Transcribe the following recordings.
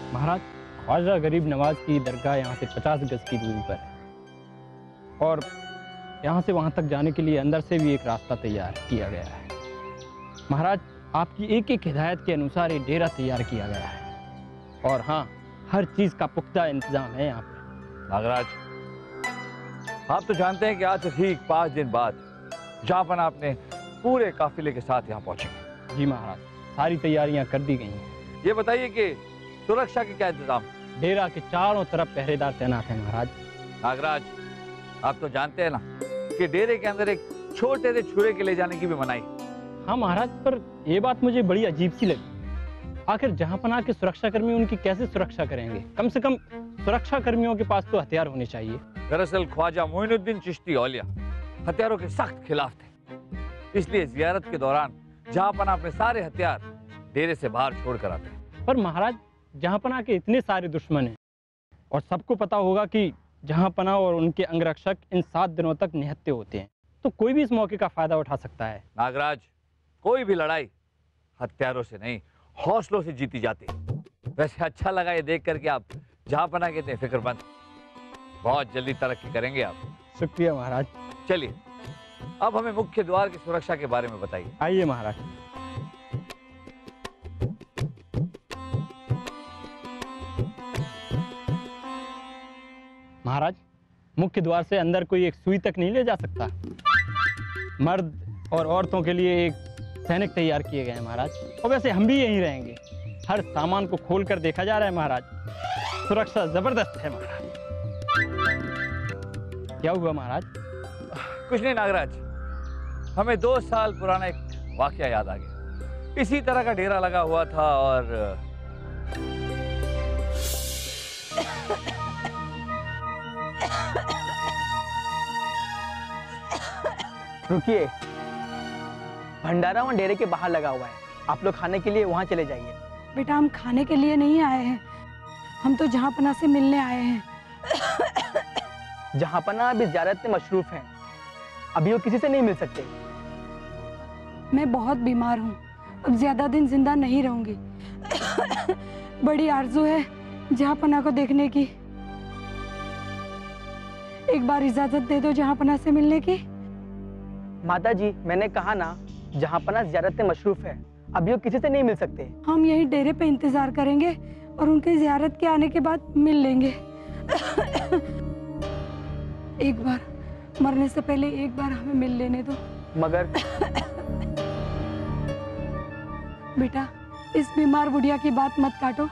महाराज, ख्वाजा गरीब नवाज की दरगाह यहाँ से 50 गज की दूरी पर है और यहाँ से वहाँ तक जाने के लिए अंदर से भी एक रास्ता तैयार किया गया है। महाराज, आपकी एक एक हिदायत के अनुसार ये डेरा तैयार किया गया है और हाँ, हर चीज़ का पुख्ता इंतजाम है यहाँ पे। नागराज, आप तो जानते हैं कि आज से ठीक 5 दिन बाद जहाँपना अपने पूरे काफिले के साथ यहाँ पहुँचेंगे। जी महाराज, सारी तैयारियाँ कर दी गई हैं। ये बताइए कि सुरक्षा के क्या इंतजाम? डेरा के चारों तरफ पहरेदार तैनात हैं महाराज। नागराज, आप तो जानते हैं ना कि डेरे के अंदर एक छोटे से छुरे के ले जाने की भी मनाही। हाँ महाराज, पर यह बात मुझे बड़ी अजीब सी लगी। आखिर जहाँपनाह के सुरक्षा कर्मी उनकी कैसे सुरक्षा करेंगे? कम से कम सुरक्षा कर्मियों के पास तो हथियार होने चाहिए। दरअसल ख्वाजा मोइनुद्दीन चिश्ती औलिया हथियारों के सख्त खिलाफ थे, इसलिए जियारत के दौरान जहाँपनाह अपने सारे हथियार डेरे से बाहर छोड़ कर आते हैं। पर महाराज, जहाँपनाह के इतने सारे दुश्मन हैं और सबको पता होगा कि जहाँपनाह और उनके अंगरक्षक इन 7 दिनों तक निहत्थे होते हैं, तो कोई भी इस मौके का फायदा उठा सकता है। नागराज, कोई भी लड़ाई हथियारों से नहीं, हौसलों से जीती जाती है। वैसे अच्छा लगा ये देख करके आप जहाँपनाह के इतने फिक्रमंद। बहुत जल्दी तरक्की करेंगे आप। शुक्रिया महाराज। चलिए, अब हमें मुख्य द्वार की सुरक्षा के बारे में बताइए। आइए महाराज। महाराज, मुख्य द्वार से अंदर कोई एक सुई तक नहीं ले जा सकता। मर्द और औरतों के लिए एक सैनिक तैयार किए गए हैं महाराज, और वैसे हम भी यहीं रहेंगे। हर सामान को खोल कर देखा जा रहा है महाराज। सुरक्षा जबरदस्त है महाराज। क्या हुआ महाराज? कुछ नहीं नागराज, हमें 2 साल पुराना एक वाकया याद आ गया। इसी तरह का डेरा लगा हुआ था और रुकिए, भंडारा वहाँ डेरे के बाहर लगा हुआ है। आप लोग खाने के लिए वहाँ चले जाइए। बेटा, हम खाने के लिए नहीं आए हैं, हम तो जहाँपनाह से मिलने आए हैं। जहाँपनाह अभी ज़ियारत में मशरूफ हैं, अभी वो किसी से नहीं मिल सकते। मैं बहुत बीमार हूँ, अब ज्यादा दिन जिंदा नहीं रहूंगी। बड़ी आरज़ू है जहाँपनाह को देखने की। एक बार इजाजत दे दो जहाँपनाह से मिलने की। माता जी, मैंने कहा ना, जहाँपनाह ज़ियारत में मशरूफ है, अभी वो किसी से नहीं मिल सकते। हम यहीं डेरे पे इंतजार करेंगे और उनके ज़ियारत के आने के बाद मिल लेंगे। एक बार, मरने से पहले एक बार हमें मिल लेने दो। मगर बेटा, इस बीमार बुढ़िया की बात मत काटो,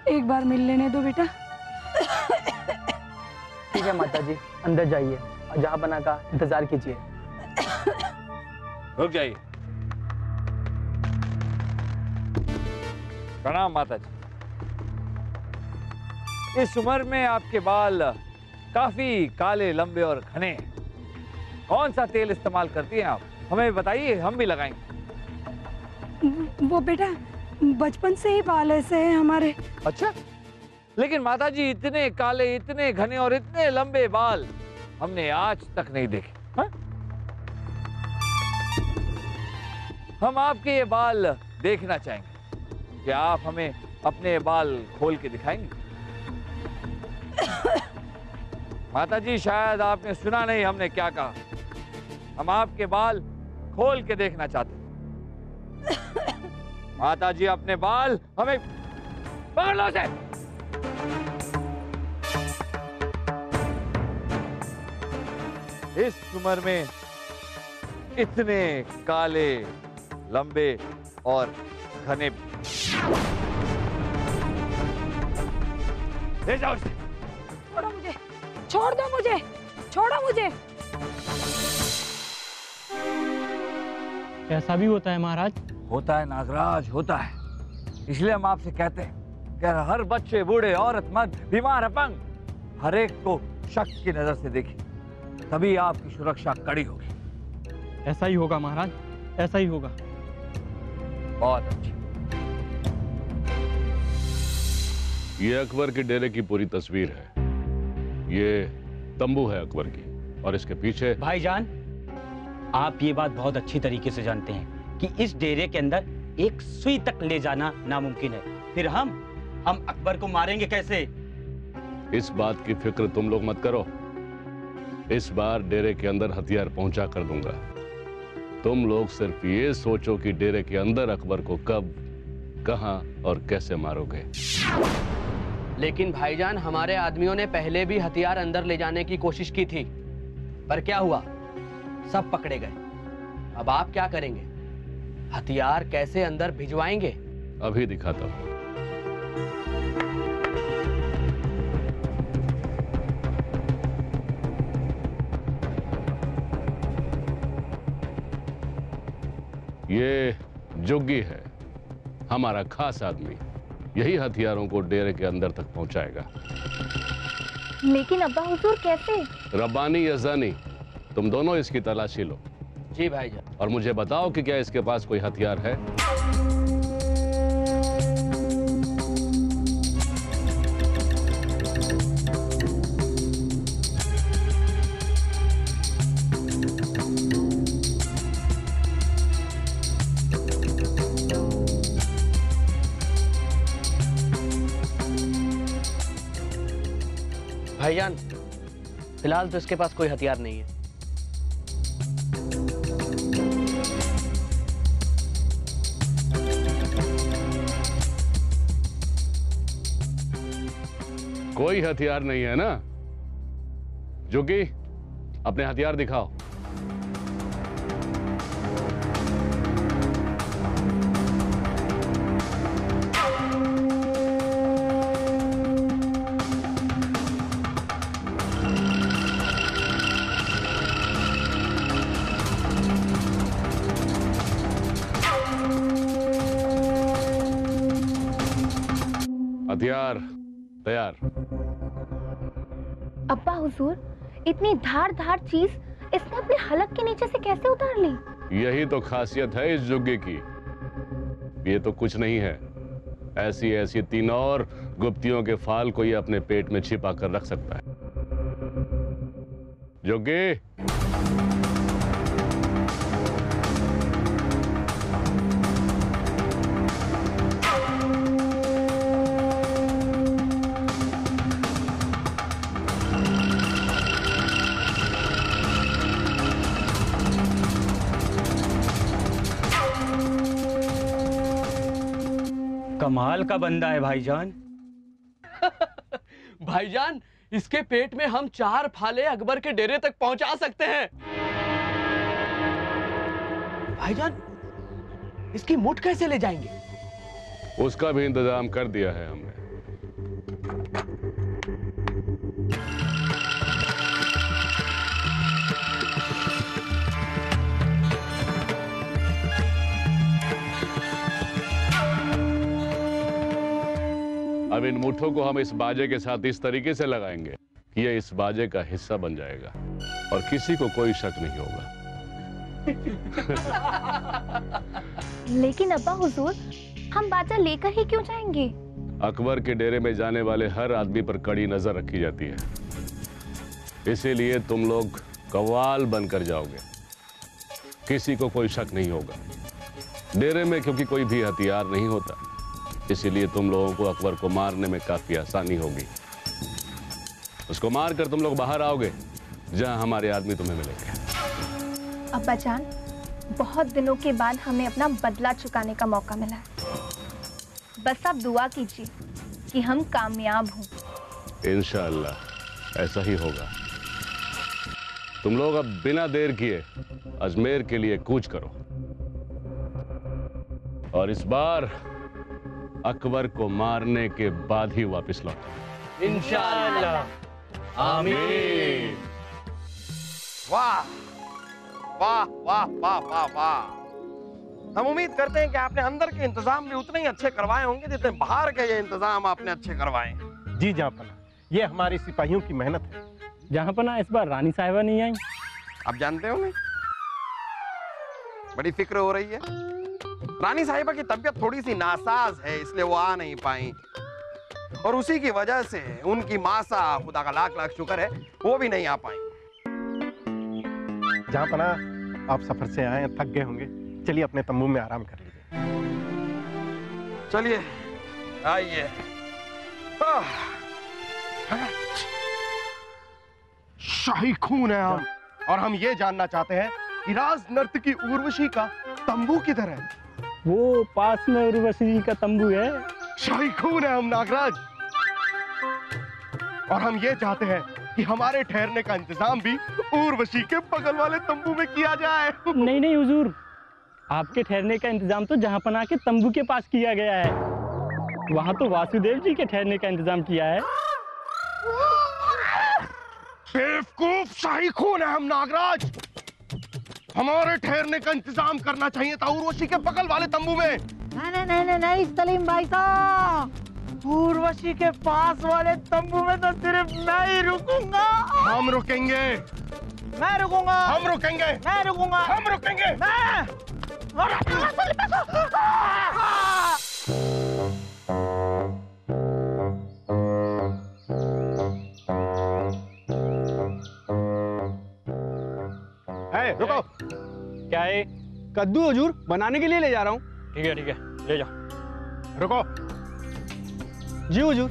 एक बार मिल लेने दो बेटा। ठीक है माता जी, अंदर जाइए और जहाँपनाह का इंतजार कीजिए। रुक जाइए। प्रणाम माता जी। इस उम्र में आपके बाल काफी काले, लंबे और घने हैं। कौन सा तेल इस्तेमाल करती हैं आप? हमें बताइए, हम भी लगाएंगे। वो बेटा, बचपन से ही बाल ऐसे हैं हमारे। अच्छा, लेकिन माता जी, इतने काले, इतने घने और इतने लंबे बाल हमने आज तक नहीं देखे। हा? हम आपके ये बाल देखना चाहेंगे। क्या आप हमें अपने बाल खोल के दिखाएंगे? माता जी, शायद आपने सुना नहीं हमने क्या कहा। हम आपके बाल खोल के देखना चाहते हैं। माता जी, अपने बाल हमें पकड़ लो से। इस उम्र में इतने काले, लंबे और घने। ले जाओ इसे। छोड़ो मुझे, छोड़ दो मुझे, छोड़ो मुझे। ऐसा भी होता है महाराज? होता है नागराज, होता है। इसलिए हम आपसे कहते हैं कि हर बच्चे, बूढ़े, औरत, मर्द, बीमार, अपंग, हर एक को शक की नजर से देखिए, तभी आपकी सुरक्षा कड़ी होगी। ऐसा ही होगा महाराज, ऐसा ही होगा। बहुत अच्छी। ये अकबर के डेरे की पूरी तस्वीर है। ये तंबू है अकबर की, और इसके पीछे। भाईजान, आप ये बात बहुत अच्छी तरीके से जानते हैं कि इस डेरे के अंदर एक सुई तक ले जाना नामुमकिन है। फिर हम अकबर को मारेंगे कैसे? इस बात की फिक्र तुम लोग मत करो। इस बार डेरे के अंदर हथियार पहुंचा कर दूंगा। तुम लोग सिर्फ ये सोचो कि डेरे के अंदर अकबर को कब, कहां और कैसे मारोगे। लेकिन भाईजान, हमारे आदमियों ने पहले भी हथियार अंदर ले जाने की कोशिश की थी, पर क्या हुआ? सब पकड़े गए। अब आप क्या करेंगे? हथियार कैसे अंदर भिजवाएंगे? अभी दिखाता हूं। ये जुग्गी है, हमारा खास आदमी। यही हथियारों को डेरे के अंदर तक पहुंचाएगा। लेकिन अब्बा हुजूर कैसे? रब्बानी या जानी, तुम दोनों इसकी तलाशी लो। जी भाईजान। और मुझे बताओ कि क्या इसके पास कोई हथियार है? भाईजान, फिलहाल तो इसके पास कोई हथियार नहीं है। कोई हथियार नहीं है ना? जुग्गी, अपने हथियार दिखाओ। हथियार तैयार। अब्बा हुजूर, इतनी धार चीज इसने अपने हलक के नीचे से कैसे उतार ली? यही तो खासियत है इस जुग्गे की। ये तो कुछ नहीं है, ऐसी ऐसी 3 और गुप्तियों के फाल को ये अपने पेट में छिपा कर रख सकता है। जुग्गे, कमाल का बंदा है भाईजान। भाईजान, इसके पेट में हम 4 फाले अकबर के डेरे तक पहुंचा सकते हैं। भाईजान, इसकी मुठ कैसे ले जाएंगे? उसका भी इंतजाम कर दिया है हमने। अब इन मुठों को हम इस बाजे के साथ इस तरीके से लगाएंगे कि ये इस बाजे का हिस्सा बन जाएगा और किसी को कोई शक नहीं होगा। लेकिन अब्बा हुजूर, हम बाजा लेकर ही क्यों जाएंगे? अकबर के डेरे में जाने वाले हर आदमी पर कड़ी नजर रखी जाती है, इसीलिए तुम लोग कव्वाल बनकर जाओगे। किसी को कोई शक नहीं होगा। डेरे में क्योंकि कोई भी हथियार नहीं होता, इसीलिए तुम लोगों को अकबर को मारने में काफी आसानी होगी। उसको मारकर तुम लोग बाहर आओगे, जहां हमारे आदमी तुम्हें मिलेंगे। अब्बा जान, बहुत दिनों के बाद हमें अपना बदला चुकाने का मौका मिला है। बस आप दुआ कीजिए कि हम कामयाब हों। इंशाअल्लाह ऐसा ही होगा। तुम लोग अब बिना देर किए अजमेर के लिए कूच करो और इस बार अकबर को मारने के बाद ही वापस लौटो। इंशाअल्लाह। आमीन। वाह वाह वाह वाह वाह वाह। हम उम्मीद करते हैं कि आपने अंदर के इंतजाम भी उतने ही अच्छे करवाए होंगे जितने बाहर के ये इंतजाम आपने अच्छे करवाए। जी जहाँपना, ये हमारे सिपाहियों की मेहनत है। जहाँपना, इस बार रानी साहिबा नहीं आई। आप जानते होंगे, बड़ी फिक्र हो रही है। रानी साहिबा की तबीयत थोड़ी सी नासाज है, इसलिए वो आ नहीं पाई और उसी की वजह से उनकी मासा, खुदा का लाख लाख शुक्र है, वो भी नहीं आ पाई। जहाँपना, आप सफर से आए हैं, थक गए होंगे, चलिए अपने तंबू में आराम कर लीजिए। चलिए आइए। शाही खून है हम, और हम ये जानना चाहते हैं कि राज नर्तकी उर्वशी का तंबू किधर है? वो पास में उर्वशी जी का तंबू है। शाही खून है हम नागराज, और हम ये चाहते हैं कि हमारे ठहरने का इंतजाम भी उर्वशी के बगल वाले तंबू में किया जाए। नहीं नहीं हुजूर, आपके ठहरने का इंतजाम तो जहां पनाह के तंबू के पास किया गया है। वहां तो वासुदेव जी के ठहरने का इंतजाम किया है। बेवकूफ, शाही खून है हम नागराज। हमारे ठहरने का इंतजाम करना चाहिए था उर्वशी के बगल वाले तंबू में। नहीं सलीम भाई साहब, उर्वशी के पास वाले तंबू में तो सिर्फ मैं ही रुकूंगा। हम रुकेंगे, मैं रुकूंगा। हम रुकेंगे, मैं रुकूंगा। हम रुकेंगे। रुको। क्या है? कद्दू हुजूर, बनाने के लिए ले जा रहा हूँ। ठीक है ले जाओ। रुको। जी हुजूर।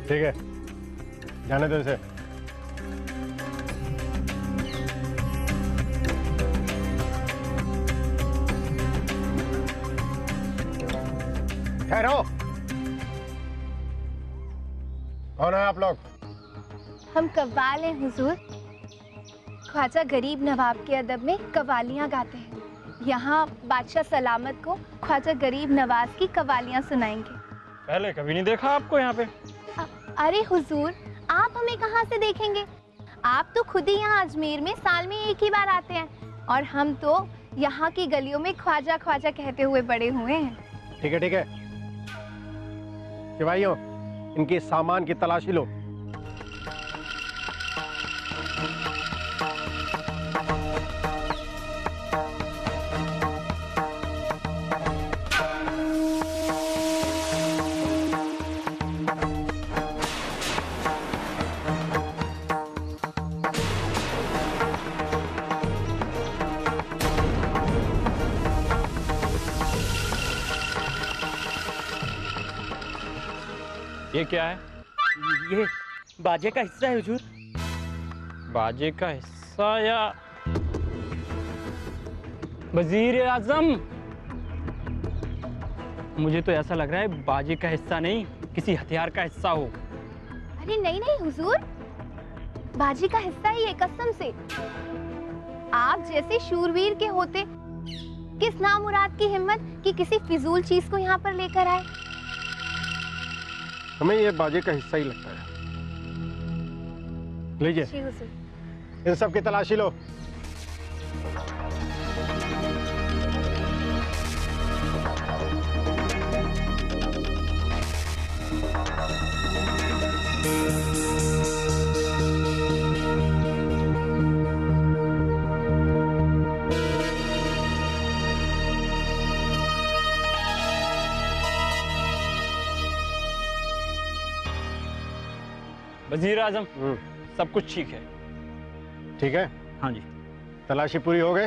ठीक है, जाने दो इसे। ठहरो। कौन है आप लोग? हम कव्वाल हैं हुजूर। ख्वाजा गरीब नवाब के अदब में कव्वालियाँ गाते हैं। यहाँ बादशाह सलामत को ख्वाजा गरीब नवाज की कव्वालियाँ सुनाएंगे। पहले कभी नहीं देखा आपको यहाँ पे। अरे हुजूर, आप हमें कहाँ से देखेंगे? आप तो खुद ही यहाँ अजमेर में साल में एक ही बार आते हैं, और हम तो यहाँ की गलियों में ख्वाजा ख्वाजा कहते हुए बड़े हुए हैं। ठीक है, सिपाहियों, इनके सामान की तलाशी लो। ये क्या है? ये बाजे का हिस्सा है हुजूर। बाजे का हिस्सा या वजीर आजम? मुझे तो ऐसा लग रहा है बाजे का हिस्सा नहीं, किसी हथियार का हिस्सा हो। अरे नहीं हुजूर, बाजी का हिस्सा ही है कसम से। आप जैसे शूरवीर के होते किस नामुराद की हिम्मत कि किसी फिजूल चीज को यहाँ पर लेकर आए। हमें ये बाजे का हिस्सा ही लगता है। लीजिए, जी हुजूर। इन सब की तलाशी लो। वजीर आजम, सब कुछ ठीक है। ठीक है? हाँ जी। तलाशी पूरी हो गई?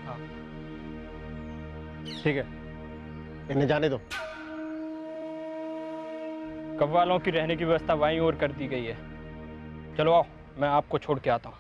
हाँ। ठीक है, इन्हें जाने दो। कव्वालों की रहने की व्यवस्था वहीं और कर दी गई है। चलो आओ, मैं आपको छोड़ के आता हूँ।